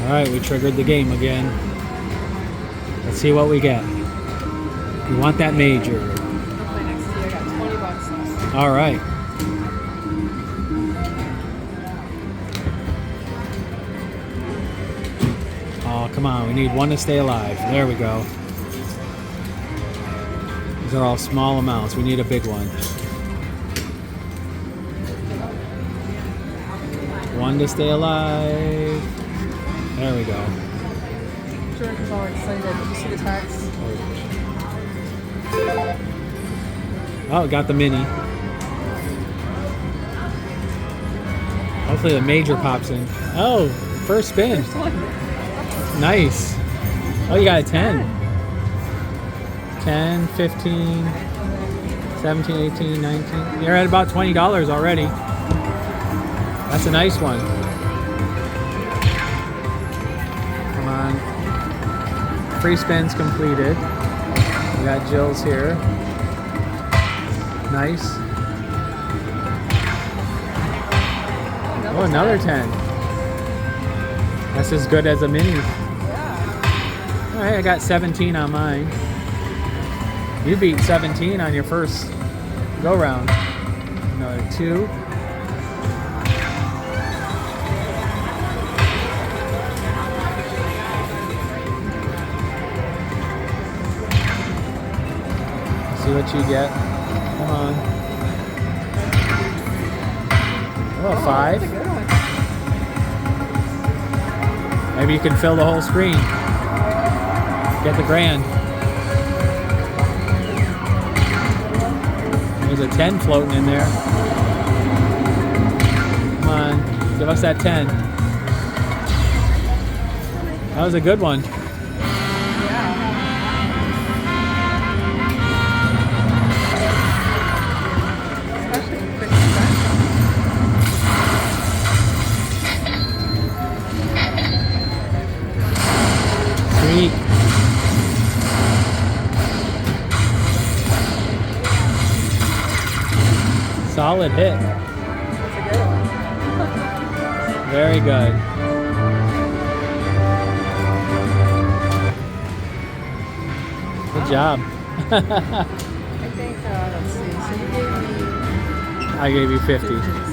Alright, we triggered the game again. Let's see what we get. We want that major. I'll play next to you. I got $20 left. Alright. Oh, come on. We need one to stay alive. There we go. These are all small amounts. We need a big one. One to stay alive. There we go. Jordan's all excited. Did you see the text? Oh, got the mini. Hopefully the major pops in. Oh, first spin. First one. Nice. Oh, you got a 10. 10, 15, 17, 18, 19. You're at about $20 already. That's a nice one. Come on. Free spins completed. We got Jill's here. Nice. Oh, another 10. That's as good as a mini. Yeah. Alright, I got 17 on mine. You beat 17 on your first go round. Another 2. See what you get. Come on. Oh, a 5. That's a good one. Maybe you can fill the whole screen. Get the grand. There's a 10 floating in there. Come on, give us that 10. That was a good one. Especially with 50 cents. Sweet. Solid hit. That's a good one. Very good. Good job. I think, let's see. So you gave me I gave you 50. 50.